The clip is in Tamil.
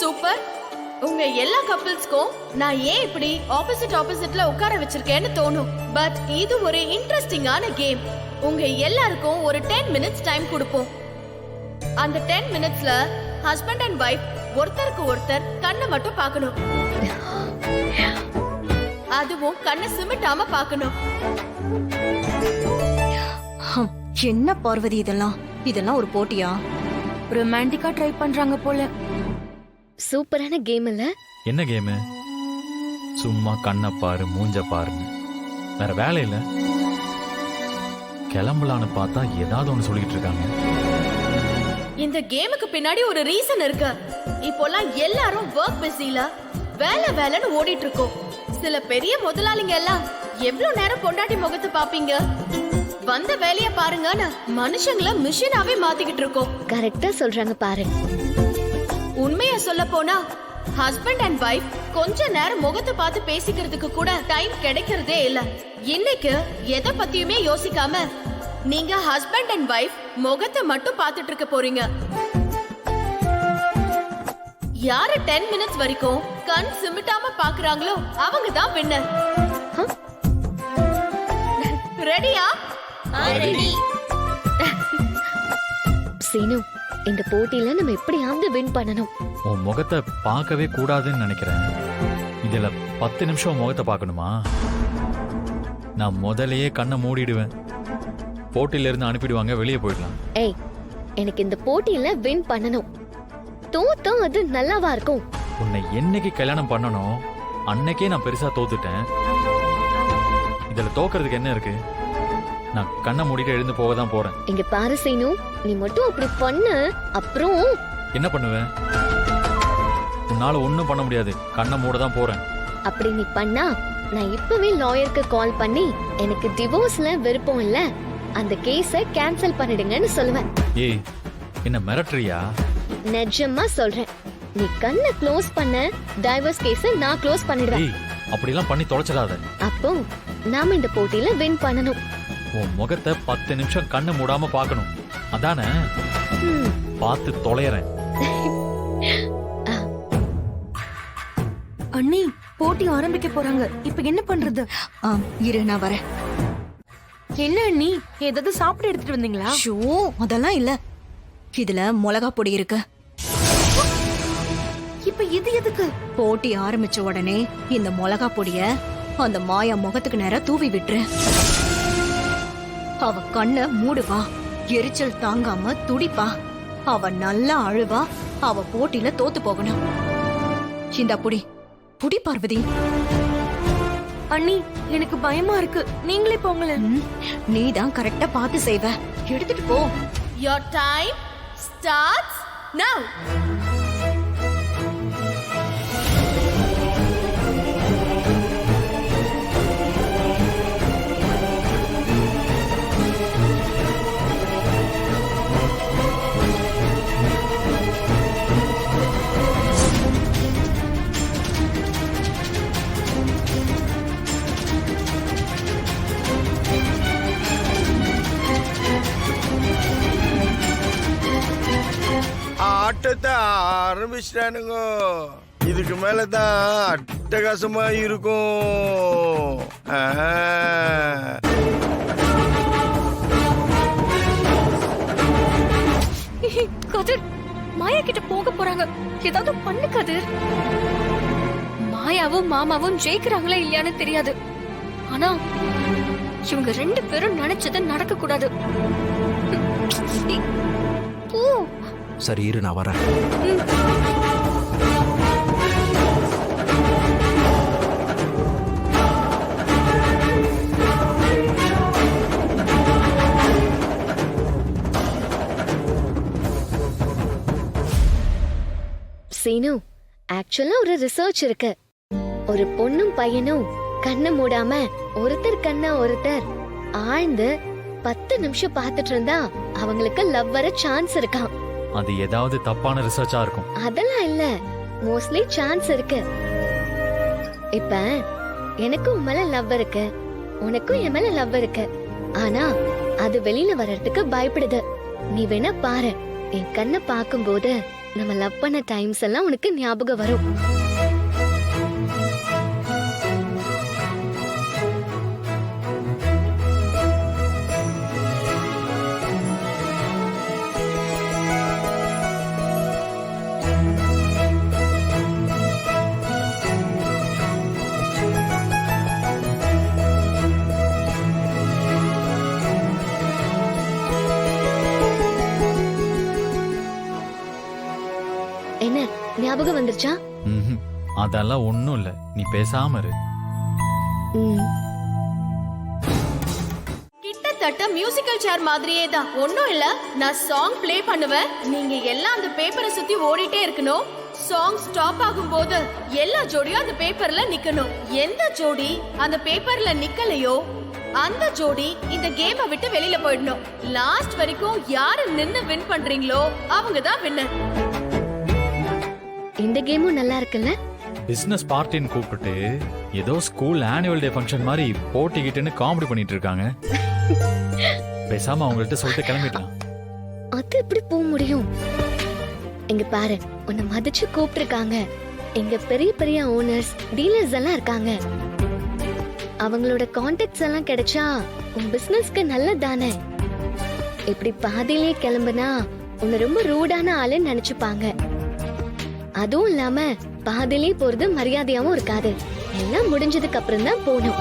சூப்பர். உங்க எல்லா கப்பிள்ஸ்க்கும் நான் ஏன் இப்படி ஆப்போசிட்ல உட்கார வச்சிருக்கேன்னு தோணும். பட் இது ஒரு இன்ட்ரெஸ்டிங்கான கேம். உங்க எல்லாருக்கும் ஒரு 10 மினிட்ஸ் டைம் கொடுப்போம். அந்த 10 மினிட்ஸ்ல ஹஸ்பண்ட் அண்ட் வைஃப் ஒருத்தருக்கு ஒருத்தர் கண்ணை மட்டும் பார்க்கணும். அதுவும் கண்ணை சிமிட்டாம பார்க்கணும். என்ன பார்வதி இதெல்லாம் ஒரு போட்டியா? ரொமான்டிக்கா ட்ரை பண்றாங்க போல. சூப்பரான கேம் இல்ல? என்ன கேமு? சும்மா கண்ணை பாரு மூஞ்ச பாருங்க, வேற வேலை இல்ல. கிளம்பலான்னு பார்த்தா ஏதாவது ஒண்ணு சொல்லிட்டு இருக்காங்க. இந்த கேமுக்கு பின்னாடி ஒரு ரீசன் இருக்கு. இப்போலாம் எல்லாரும் ஒர்க் பிஸில வேலைன்னு ஓடிட்டு இருக்கோம். சில பெரிய முதலாளிங்க எல்லாம் எவ்வளவு நேரம் பொண்டாட்டி முகத்தை பாப்பீங்க? வந்த வேலைய பாருங்கன்னு மனுஷங்கள மிஷினாவே மாத்திக்கிட்டு இருக்கோம். கரெக்டா சொல்றாங்க பாரு. உண்மையா சொல்ல போனா ஹஸ்பண்ட் அண்ட் வைஃப் கொஞ்ச நேரம் முகத்தை பார்த்து பேசிக்கிறதுக்கு கூட டைம் கிடைக்கிறதே இல்ல. இன்னைக்கு எதை பத்தியுமே யோசிக்காம நீங்க ஹஸ்பண்ட் அண்ட் வைஃப் முகத்தை மட்டும் பார்த்துட்டு இருக்க போறீங்க. யாரு 10 மினிட்ஸ் வரைக்கும் கண் சிமிட்டாம பாக்குறாங்களோ அவங்க தான் வின்னர். ரெடியா? சீனு, இந்த போட்டியில நம்ம எப்படியாவது வின் பண்ணணும். உன் முகத்தை பார்க்கவே கூடாதுன்னு நினைக்கிறேன். இதுல 10 நிமிஷம் முகத்தை பார்க்கணுமா? நான் முதலையே கண்ணை மூடிடுவேன். போட்டியில இருந்து அனுப்பிடுவாங்க, வெளியே போயிடலாம். ஏய், எனக்கு இந்த போட்டியில வின் பண்ணணும். தோத்தா அது நல்லாவா இருக்கும்? உன்னை என்னைக்கு கல்யாணம் பண்ணணும் அன்னைக்கே நான் பெருசா தோத்துட்டேன். இதுல தோக்கிறதுக்கு என்ன இருக்கு? நான் கண்ணை மூடிட்டு எழுந்து போக தான் போறேன். இங்க பாரு சீனு, நீ மட்டும் அப்படி பண்ண அப்புறம் என்ன பண்ணுவேன்? உன்னால ஒண்ணும் பண்ண முடியாது. கண்ணை மூட தான் போறேன். அப்படி நீ பண்ணா நான் இப்பவே லாயருக்கு கால் பண்ணி எனக்கு டிவோர்ஸ்ல விருப்பம் இல்ல, அந்த கேஸ கேன்சல் பண்ணிடுங்கன்னு சொல்லுவேன். ஏய், என்ன மிரட்டுறியா? நிஜமா சொல்றேன். நீ கண்ணை க்ளோஸ் பண்ண டைவர்ஸ் கேஸ நான் க்ளோஸ் பண்ணிடுவேன். ஏய், அப்படிலாம் பண்ணி தொலைச்சிடாத. அப்போ நாம இந்த போட்டியில வின் பண்ணணும். உன் முகத்தை 10 நிமிஷம் கண்ணை மூடாம பார்க்கணும், அதானே? பார்த்து தொலைறேன். அண்ணி, போட்டி ஆரம்பிக்க போறாங்க. இப்ப என்ன பண்றது? இரு, நான் வரேன். என்ன அண்ணி, ஏதாவது சாப்பிட எடுத்துட்டு வந்தீங்களா? ஷோ, அதெல்லாம் இல்ல. இதுல மிளகா பொடி இருக்கு. இப்ப இது எதுக்கு? போட்டி ஆரம்பிச்ச உடனே இந்த மிளகா பொடிய அந்த மாயா முகத்துக்கு நேரா தூவி விட்டுரு. அவ கண்ண மூடுவா, எரிச்சல் தாங்காம துடிப்பா, அவ நல்லா அழுவா, அவ போட்டியில தோத்து போகணும். இந்த புடி புடி பார்வதி. அண்ணி, எனக்கு பயமா இருக்கு. நீங்களே போங்களேன். நீதான் கரெக்டா பார்த்து செய்வ. எடுத்துட்டு போ. Your time starts now. ஆட்டத்தை ஆரம்பிச்சிட்டானுங்க. இதுக்கு மேலதான் அட்டகாசமா இருக்கும். கதிர், மாயா கிட்ட போக போறாங்க. ஏதாவது பண்ணு கதிர். மாயாவும் மாமாவும் ஜெயிக்கிறாங்களா இல்லையான்னு தெரியாது. ஆனா இவங்க 2 பேரும் நினைச்சது நடக்க கூடாது. சரி, இரு, நான் வரேன். சீனு, ஆக்சுவலா ஒரு ரிசர்ச் இருக்கு. ஒரு பொண்ணும் பையனும் கண்ணை மூடாம ஒருத்தர் கண்ணா ஒருத்தர் ஆழ்ந்து 10 நிமிஷம் பார்த்துட்டு இருந்தா அவங்களுக்கு லவ் வர சான்ஸ் இருக்கா. அது ஏதாவது தப்பான ரிசர்ச்சா இருக்கும். அதெல்லாம் இல்ல, மோஸ்ட்லி சான்ஸ் இருக்கு. இப்ப எனக்கும் உன் மேல லவ் இருக்கு, உனக்கும் என் மேல லவ் இருக்கு. ஆனா அது வெளியில வர்றதுக்கு பயப்படுது. நீ வேணா பாரு, என் கண்ணை பார்க்கும்போது நம்ம லவ் பண்ண டைம்ஸ் எல்லாம் உனக்கு ஞாபகம் வரும். என்ன ஞாபகம் வந்துருச்சா? ம்ஹும். அதெல்லாம் ஒண்ணும் இல்ல, நீ பேசாம இரு. ம். கிட்டத்தட்ட மியூசிக்கல் சேர் மாதிரியே தான். ஒண்ணும் இல்ல, நான் சாங் ப்ளே பண்ணுவேன், நீங்க எல்லாம் அந்த பேப்பரை சுத்தி ஓடிட்டே இருக்கணும். சாங் ஸ்டாப் ஆகும்போது எல்லா ஜோடியும் அந்த பேப்பர்ல நிக்கணும். எந்த ஜோடி அந்த பேப்பர்ல நிக்கலையோ அந்த ஜோடி இந்த கேமை விட்டு வெளியில போயிடணும். லாஸ்ட் வரைக்கும் யாரு நின்னு வின் பண்றீங்களோ அவங்க தான் வின்னர். இந்த கேமும் நல்லா இருக்குல்ல? பிசினஸ் பார்ட்டின்னு கூப்பிட்டு ஏதோ ஸ்கூல் ஆனுவல் டே ஃபங்க்ஷன் மாதிரி போட்டிக்கிட்டுன்னு காமெடி பண்ணிட்டு இருக்காங்க. பேசாம அவங்கள்ட்ட சொல்லிட்டு கிளம்பிடலாம். அது எப்படி போக முடியும்? இங்க பாரு, உன்னை மதிச்சு கூப்பிட்டுருக்காங்க. இங்க பெரிய பெரிய ஓனர்ஸ், டீலர்ஸ் எல்லாம் இருக்காங்க. அவங்களோட கான்டாக்ட்ஸ் எல்லாம் கிடைச்சா உன் பிசினஸ்க்கு நல்லதானே. இப்படி பாதியிலேயே கிளம்புனா உன்னை ரொம்ப ரூடான ஆளுன்னு நினைச்சுப்பாங்க. அதுவும் இல்லாம பாதியிலேயே போறது மரியாதையாவும் இருக்காது. எல்லாம் முடிஞ்சதுக்கு அப்புறம் தான் போகணும்.